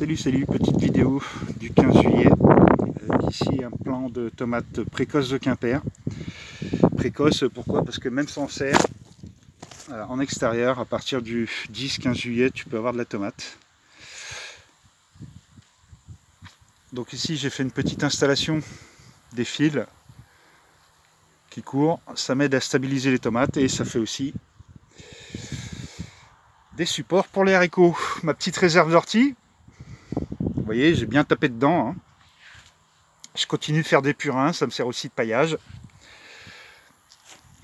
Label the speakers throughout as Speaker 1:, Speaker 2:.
Speaker 1: Salut, petite vidéo du 15 juillet. Ici un plant de tomates précoces de Quimper. Précoce, pourquoi? Parce que même sans serre, en extérieur, à partir du 10-15 juillet, tu peux avoir de la tomate. Donc ici j'ai fait une petite installation des fils qui courent. Ça m'aide à stabiliser les tomates et ça fait aussi des supports pour les haricots. Ma petite réserve d'ortie. Vous voyez, j'ai bien tapé dedans. Hein. Je continue de faire des purins, ça me sert aussi de paillage.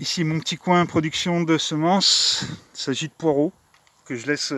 Speaker 1: Ici, mon petit coin production de semences. Il s'agit de poireaux que je laisse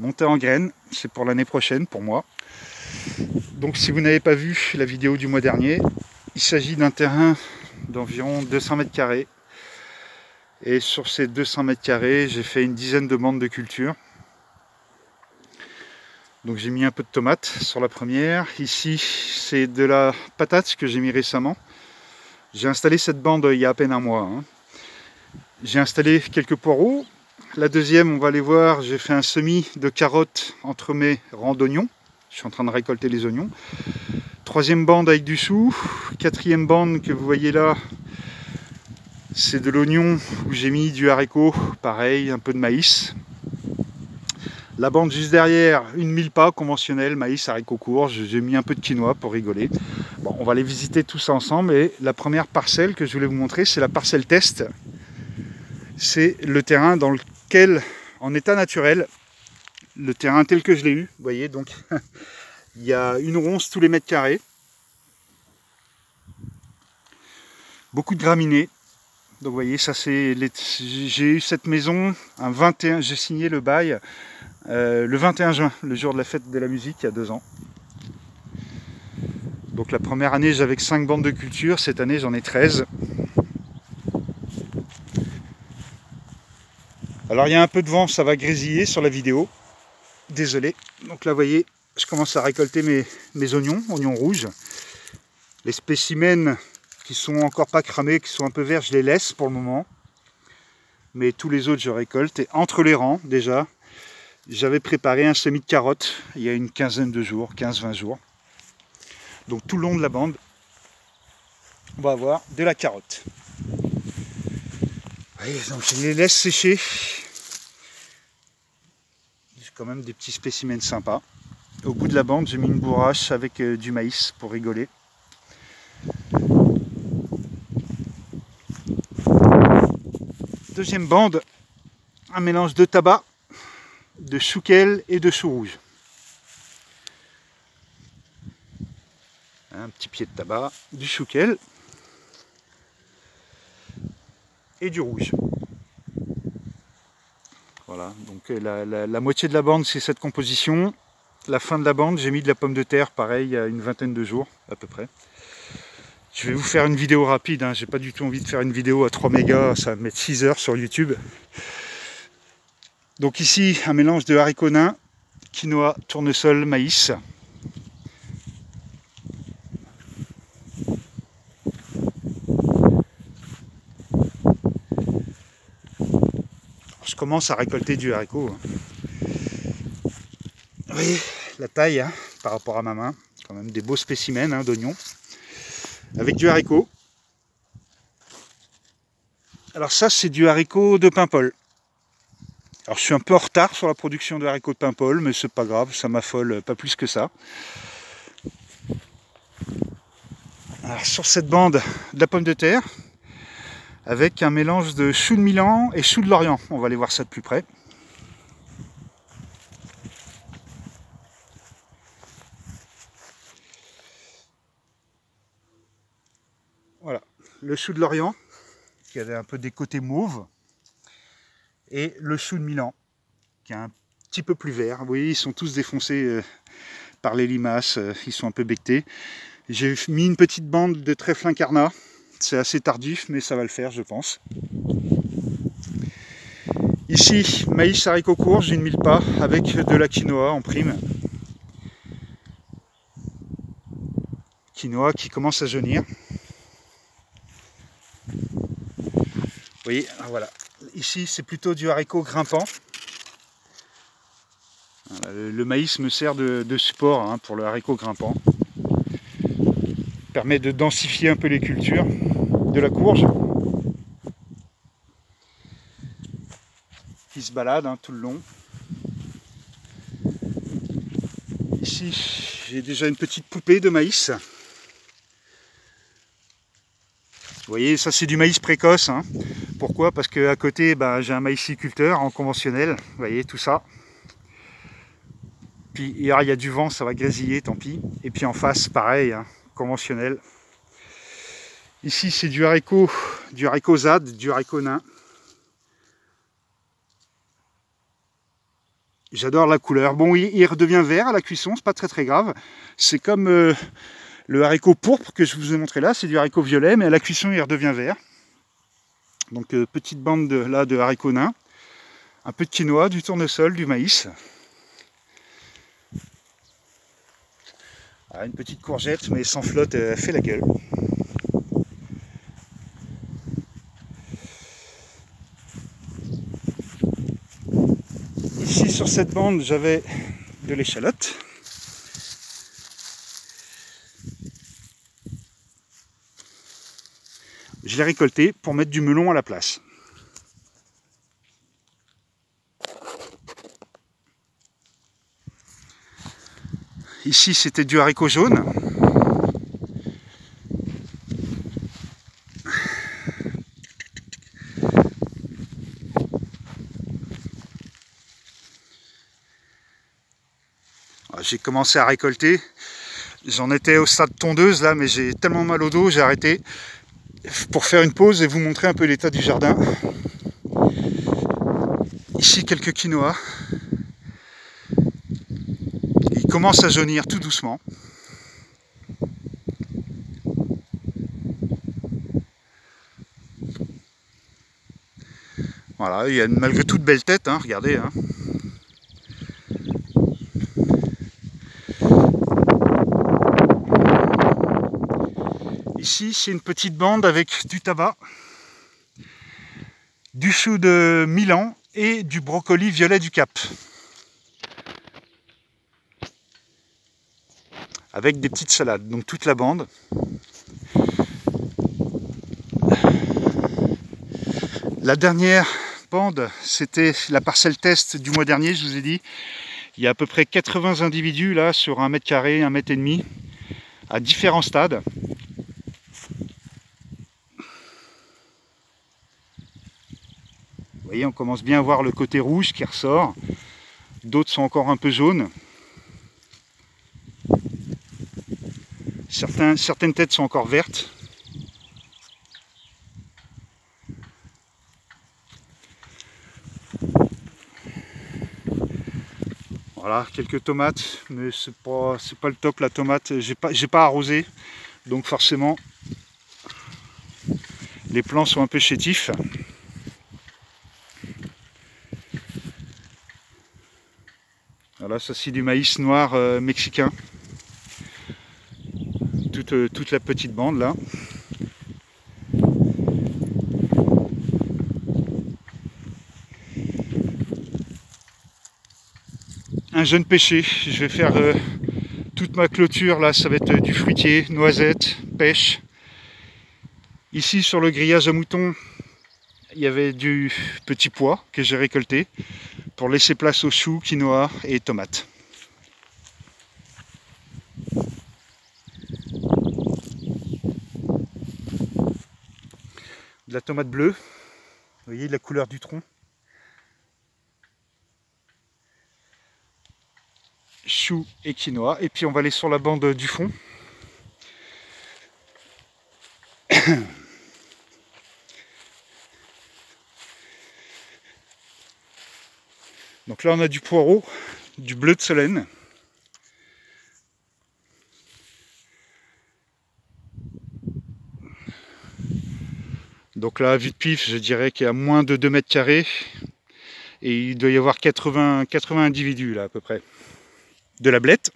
Speaker 1: monter en graines. C'est pour l'année prochaine, pour moi. Donc, si vous n'avez pas vu la vidéo du mois dernier, il s'agit d'un terrain d'environ 200 mètres carrés. Et sur ces 200 mètres carrés, j'ai fait une dizaine de bandes de culture. Donc j'ai mis un peu de tomates sur la première. Ici, c'est de la patate que j'ai mis récemment. J'ai installé cette bande il y a à peine un mois. Hein. J'ai installé quelques poireaux. La deuxième, on va aller voir, j'ai fait un semis de carottes entre mes rangs d'oignons. Je suis en train de récolter les oignons. Troisième bande avec du chou. Quatrième bande que vous voyez là, c'est de l'oignon où j'ai mis du haricot. Pareil, un peu de maïs. La bande juste derrière, une mille-pas conventionnelle, maïs, haricots courts. J'ai mis un peu de quinoa pour rigoler. Bon, on va aller visiter tout ça ensemble. Et la première parcelle que je voulais vous montrer, c'est la parcelle test. C'est le terrain dans lequel, en état naturel, le terrain tel que je l'ai eu, vous voyez, donc il y a une ronce tous les mètres carrés. Beaucoup de graminées. Donc vous voyez, ça c'est j'ai eu cette maison un 21, j'ai signé le bail le 21 juin, le jour de la fête de la musique, il y a 2 ans. Donc la première année j'avais que 5 bandes de culture, cette année j'en ai 13. Alors il y a un peu de vent, ça va grésiller sur la vidéo. Désolé. Donc là vous voyez, je commence à récolter mes oignons rouges. Les spécimens qui sont encore pas cramés, qui sont un peu verts, je les laisse pour le moment. Mais tous les autres je récolte. Et entre les rangs déjà, j'avais préparé un semis de carottes il y a une quinzaine de jours, 15-20 jours. Donc tout le long de la bande, on va avoir de la carotte. Oui, donc je les laisse sécher. J'ai quand même des petits spécimens sympas. Au bout de la bande, j'ai mis une bourrache avec du maïs pour rigoler. Deuxième bande, un mélange de tabac, de chouquel et de chou rouge. Un petit pied de tabac, du chouquel et du rouge. Voilà, donc la moitié de la bande c'est cette composition. La fin de la bande, j'ai mis de la pomme de terre, pareil, il y a une vingtaine de jours à peu près. Je vais vous faire une vidéo rapide, hein. J'ai pas du tout envie de faire une vidéo à 3 mégas, ça va mettre 6 heures sur YouTube. Donc ici, un mélange de haricots nains, quinoa, tournesol, maïs. Je commence à récolter du haricot. Vous voyez la taille hein, par rapport à ma main, quand même des beaux spécimens hein, d'oignons. Avec du haricot. Alors ça c'est du haricot de Paimpol. Alors je suis un peu en retard sur la production de haricots de Paimpol, mais c'est pas grave, ça m'affole pas plus que ça. Alors sur cette bande, de la pomme de terre, avec un mélange de chou de Milan et chou de Lorient. On va aller voir ça de plus près. Voilà, le chou de Lorient, qui avait un peu des côtés mauves, et le chou de Milan, qui est un petit peu plus vert. Vous voyez, ils sont tous défoncés par les limaces, ils sont un peu bectés. J'ai mis une petite bande de trèfle incarnat, c'est assez tardif, mais ça va le faire, je pense. Ici, maïs haricots courts, j'ai une mille-pas avec de la quinoa en prime. Quinoa qui commence à jaunir. Vous voyez, voilà. Ici, c'est plutôt du haricot grimpant. Voilà, le maïs me sert de support hein, pour le haricot grimpant. Permet de densifier un peu les cultures. De la courge qui se balade hein, tout le long. Ici, j'ai déjà une petite poupée de maïs. Vous voyez, ça c'est du maïs précoce. Hein. Pourquoi? Parce qu'à côté, j'ai un maïsiculteur en conventionnel. Vous voyez, tout ça. Puis il y a du vent, ça va grésiller, tant pis. Et puis en face, pareil, hein, conventionnel. Ici, c'est du haricot ZAD, du haricot nain. J'adore la couleur. Bon, il redevient vert à la cuisson, c'est pas très grave. C'est comme le haricot pourpre que je vous ai montré là, c'est du haricot violet, mais à la cuisson, il redevient vert. Donc, petite bande de haricots nains. Un peu de quinoa, du tournesol, du maïs. Ah, une petite courgette, mais sans flotte, elle fait la gueule. Ici, sur cette bande, j'avais de l'échalote. Je l'ai récolté pour mettre du melon à la place. Ici, c'était du haricot jaune. J'ai commencé à récolter. J'en étais au stade tondeuse là, mais j'ai tellement mal au dos, j'ai arrêté pour faire une pause et vous montrer un peu l'état du jardin. Ici, quelques quinoa. Il commence à jaunir tout doucement. Voilà, il y a malgré tout de belles têtes, hein, regardez. Hein. Ici, c'est une petite bande avec du tabac, du chou de Milan et du brocoli violet du Cap. Avec des petites salades, donc toute la bande. La dernière bande, c'était la parcelle test du mois dernier, je vous ai dit. Il y a à peu près 80 individus là sur 1 mètre carré, 1 mètre et demi, à différents stades. Vous voyez, on commence bien à voir le côté rouge qui ressort. D'autres sont encore un peu jaunes. Certaines têtes sont encore vertes. Voilà, quelques tomates, mais c'est pas le top la tomate. J'ai pas arrosé, donc forcément les plants sont un peu chétifs. Voilà, ça c'est du maïs noir mexicain. Toute la petite bande là. Un jeune pêcher, je vais faire toute ma clôture là, ça va être du fruitier, noisettes, pêche. Ici sur le grillage à moutons, il y avait du petit pois que j'ai récolté pour laisser place aux choux, quinoa et tomates. De la tomate bleue, vous voyez la couleur du tronc. Choux et quinoa, et puis on va aller sur la bande du fond. Donc là on a du poireau, du bleu de Solène. Donc là, à vue de pif, je dirais qu'il y a moins de 2 mètres carrés. Et il doit y avoir 80 individus là à peu près. De la blette.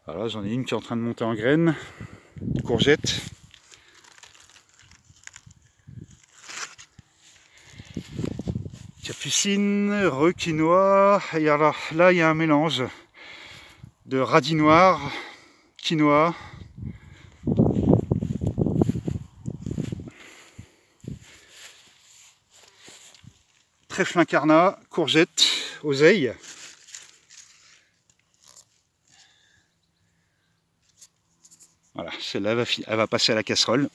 Speaker 1: Voilà, j'en ai une qui est en train de monter en graines. Courgette. Fucine, quinoa, et alors là il y a un mélange de radis noirs, quinoa, trèfle incarnat, courgettes, oseille. Voilà, celle-là elle va passer à la casserole.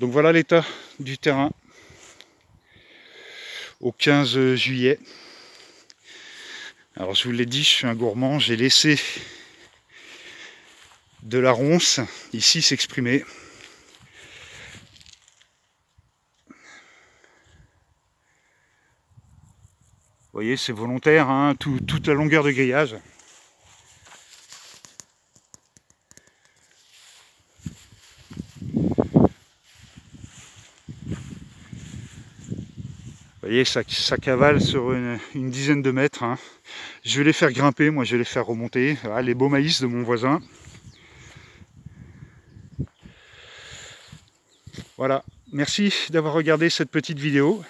Speaker 1: Donc voilà l'état du terrain au 15 juillet. Alors je vous l'ai dit, je suis un gourmand, j'ai laissé de la ronce ici s'exprimer. Vous voyez, c'est volontaire, hein, toute la longueur de grillage. Vous voyez, ça cavale sur une dizaine de mètres. Hein. Je vais les faire grimper, moi je vais les faire remonter. Voilà, les beaux maïs de mon voisin. Voilà, merci d'avoir regardé cette petite vidéo.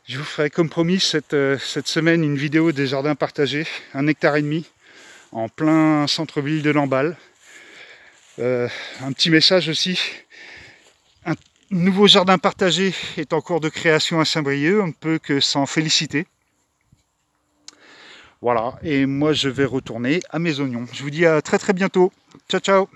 Speaker 1: Je vous ferai comme promis cette semaine une vidéo des jardins partagés, 1,5 hectare en plein centre-ville de Lamballe. Un petit message aussi. Un nouveau jardin partagé est en cours de création à Saint-Brieuc, on ne peut que s'en féliciter. Voilà, et moi je vais retourner à mes oignons. Je vous dis à très bientôt. Ciao ciao.